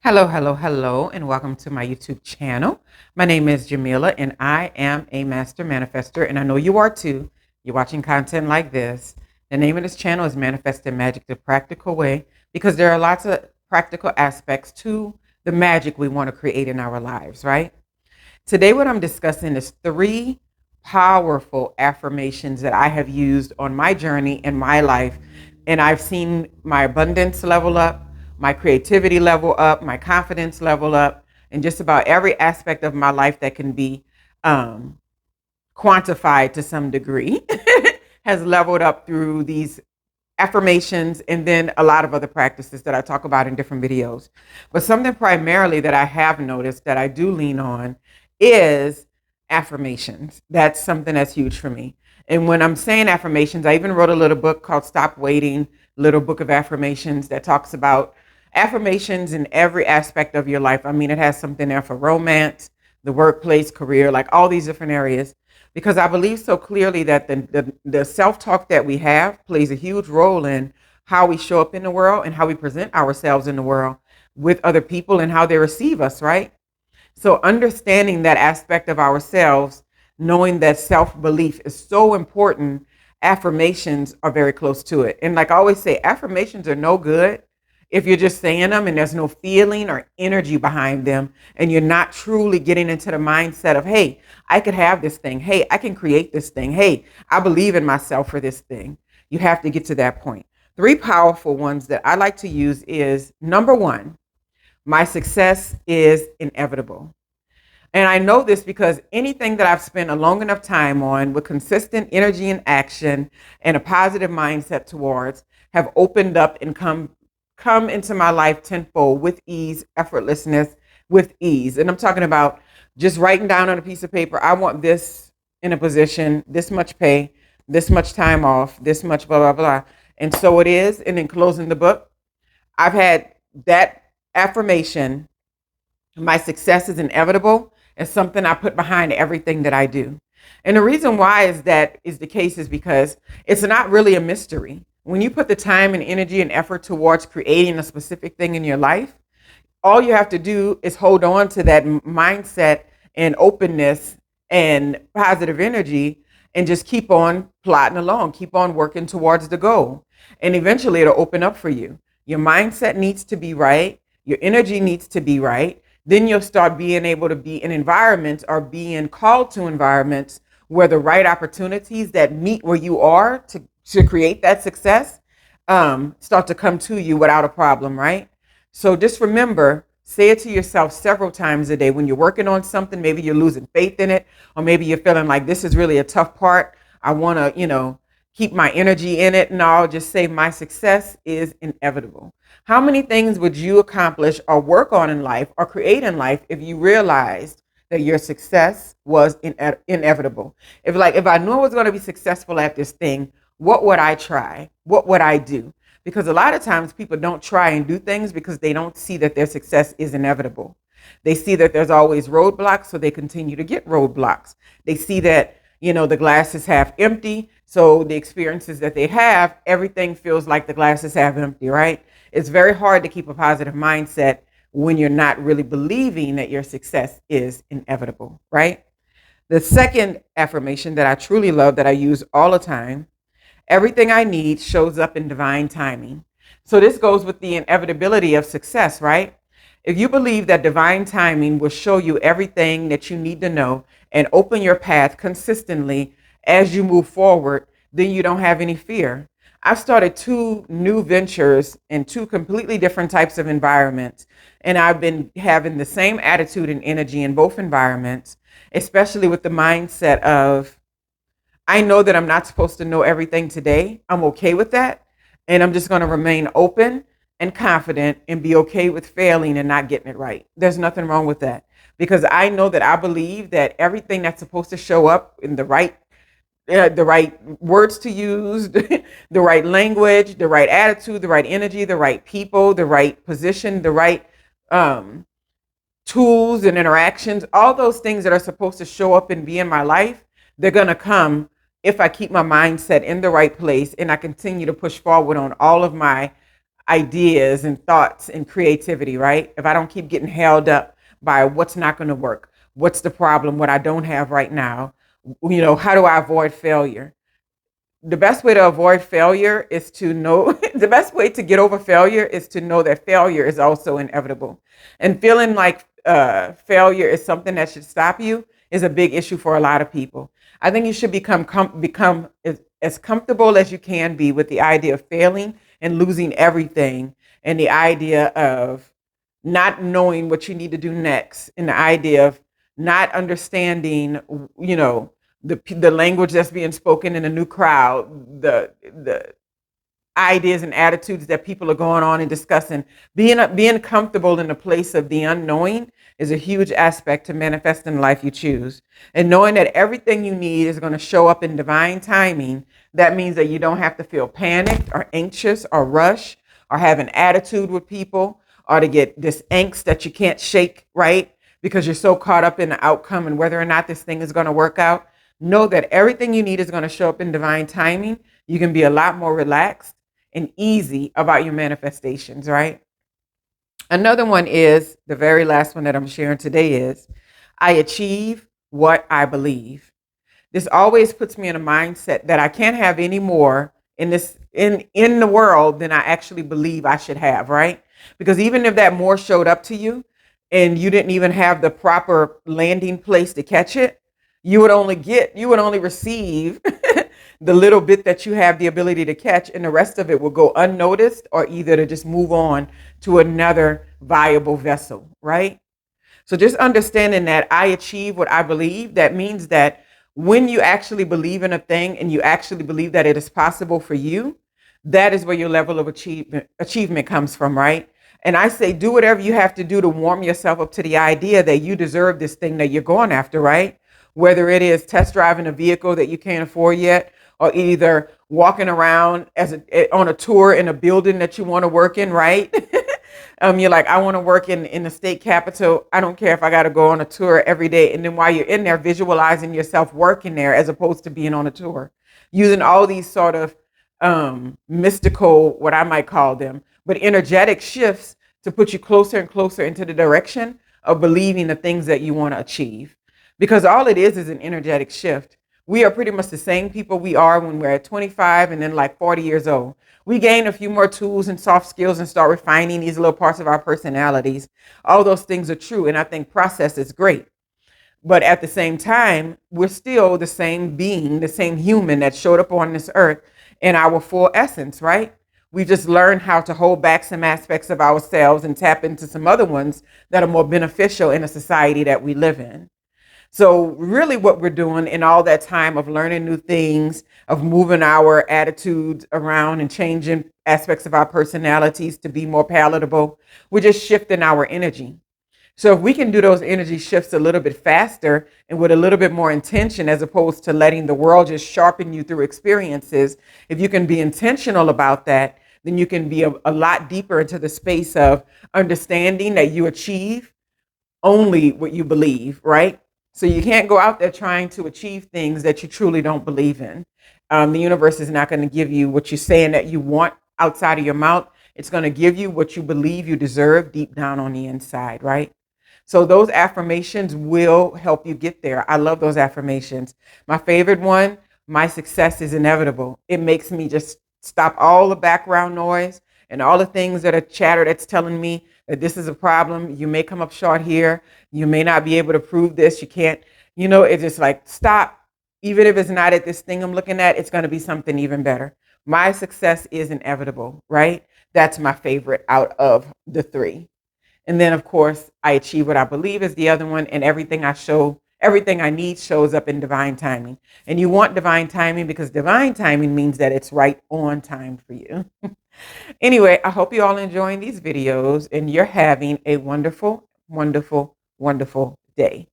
Hello, hello, hello, and welcome to my YouTube channel. My name is Jameelah, and I am a master manifester, and I know you are too. You're watching content like this. The name of this channel is Manifesting Magic the Practical Way because there are lots of practical aspects to the magic we want to create in our lives, right? Today, what I'm discussing is three powerful affirmations that I have used on my journey in my life. And I've seen my abundance level up, my creativity level up, my confidence level up, and just about every aspect of my life that can be um, quantified to some degree has leveled up through these affirmations and then a lot of other practices that I talk about in different videos. But something primarily that I have noticed that I do lean on is affirmations. That's something that's huge for me. And when I'm saying affirmations, I even wrote a little book called Stop Waiting, Little Book of Affirmations that talks about affirmations in every aspect of your life. I mean, it has something there for romance, the workplace, career, like all these different areas because I believe so clearly that the self-talk that we have plays a huge role in how we show up in the world and how we present ourselves in the world with other people and how they receive us, right? So understanding that aspect of ourselves, knowing that self-belief is so important, affirmations are very close to it. And like I always say, affirmations are no good if you're just saying them and there's no feeling or energy behind them and you're not truly getting into the mindset of, hey, I could have this thing. Hey, I can create this thing. Hey, I believe in myself for this thing. You have to get to that point. Three powerful ones that I like to use is number one, my success is inevitable. And I know this because anything that I've spent a long enough time on with consistent energy and action and a positive mindset towards have opened up and come into my life tenfold with ease, effortlessness, with ease. And I'm talking about just writing down on a piece of paper, I want this in a position, this much pay, this much time off, this much blah, blah, blah. And so it is. And in closing the book, I've had that affirmation, my success is inevitable, as something I put behind everything that I do. And the reason why is that is the case is because it's not really a mystery. When you put the time and energy and effort towards creating a specific thing in your life, all you have to do is hold on to that mindset and openness and positive energy and just keep on plodding along, keep on working towards the goal. And eventually it'll open up for you. Your mindset needs to be right. Your energy needs to be right. Then you'll start being able to be in environments or being called to environments where the right opportunities that meet where you are to create that success start to come to you without a problem, right? So just remember, say it to yourself several times a day when you're working on something. Maybe you're losing faith in it, or maybe you're feeling like this is really a tough part. I want to, keep my energy in it. And I'll just say my success is inevitable. How many things would you accomplish or work on in life or create in life if you realized that your success was inevitable? If I knew I was going to be successful at this thing, what would I try? What would I do? Because a lot of times people don't try and do things because they don't see that their success is inevitable. They see that there's always roadblocks, so they continue to get roadblocks. They see that, the glass is half empty. So the experiences that they have, everything feels like the glass is half empty, right? It's very hard to keep a positive mindset when you're not really believing that your success is inevitable, right? The second affirmation that I truly love that I use all the time, everything I need shows up in divine timing. So this goes with the inevitability of success, right? If you believe that divine timing will show you everything that you need to know and open your path consistently as you move forward, then you don't have any fear. I've started two new ventures in two completely different types of environments, and I've been having the same attitude and energy in both environments, especially with the mindset of, I know that I'm not supposed to know everything today. I'm okay with that. And I'm just going to remain open and confident and be okay with failing and not getting it right. There's nothing wrong with that because I know that I believe that everything that's supposed to show up in the right words to use, the right language, the right attitude, the right energy, the right people, the right position, the right tools and interactions, all those things that are supposed to show up and be in my life, they're going to come if I keep my mindset in the right place and I continue to push forward on all of my ideas and thoughts and creativity, right? If I don't keep getting held up by what's not going to work, what's the problem, what I don't have right now, how do I avoid failure? The best way to avoid failure is to know the best way to get over failure is to know that failure is also inevitable. And feeling like failure is something that should stop you is a big issue for a lot of people. I think you should become as comfortable as you can be with the idea of failing and losing everything, and the idea of not knowing what you need to do next, and the idea of not understanding, the language that's being spoken in a new crowd, the ideas and attitudes that people are going on and discussing. Being comfortable in the place of the unknowing is a huge aspect to manifesting the life you choose. And knowing that everything you need is going to show up in divine timing, that means that you don't have to feel panicked or anxious or rush or have an attitude with people or to get this angst that you can't shake, right? Because you're so caught up in the outcome and whether or not this thing is going to work out. Know that everything you need is going to show up in divine timing. You can be a lot more relaxed and easy about your manifestations, right? Another one is the very last one that I'm sharing today is I achieve what I believe. This always puts me in a mindset that I can't have any more in the world than I actually believe I should have, right? Because even if that more showed up to you and you didn't even have the proper landing place to catch it, you would only receive the little bit that you have the ability to catch, and the rest of it will go unnoticed or either to just move on to another viable vessel, right? So just understanding that I achieve what I believe, that means that when you actually believe in a thing and you actually believe that it is possible for you, that is where your level of achievement comes from, right? And I say, do whatever you have to do to warm yourself up to the idea that you deserve this thing that you're going after, right? Whether it is test driving a vehicle that you can't afford yet, or either walking around on a tour in a building that you want to work in, right? You're like, I want to work in the state capitol. I don't care if I got to go on a tour every day. And then while you're in there, visualizing yourself working there as opposed to being on a tour, using all these sort of mystical, what I might call them, but energetic shifts to put you closer and closer into the direction of believing the things that you want to achieve. Because all it is an energetic shift. We are pretty much the same people we are when we're at 25 and then like 40 years old. We gain a few more tools and soft skills and start refining these little parts of our personalities. All those things are true. And I think process is great. But at the same time, we're still the same being, the same human that showed up on this earth in our full essence, right? We just learned how to hold back some aspects of ourselves and tap into some other ones that are more beneficial in a society that we live in. So really what we're doing in all that time of learning new things, of moving our attitudes around and changing aspects of our personalities to be more palatable, we're just shifting our energy. So if we can do those energy shifts a little bit faster and with a little bit more intention, as opposed to letting the world just sharpen you through experiences, if you can be intentional about that, then you can be a lot deeper into the space of understanding that you achieve only what you believe, right? So you can't go out there trying to achieve things that you truly don't believe in. The universe is not going to give you what you're saying that you want outside of your mouth. It's going to give you what you believe you deserve deep down on the inside, right? So those affirmations will help you get there. I love those affirmations. My favorite one, my success is inevitable. It makes me just stop all the background noise and all the things that are chatter that's telling me that this is a problem. You may come up short here. You may not be able to prove this. You can't, it's just like, stop. Even if it's not at this thing I'm looking at, it's going to be something even better. My success is inevitable, right? That's my favorite out of the three. And then, of course, I achieve what I believe is the other one. And everything I need shows up in divine timing. And you want divine timing because divine timing means that it's right on time for you. Anyway, I hope you all enjoying these videos and you're having a wonderful, wonderful, wonderful day.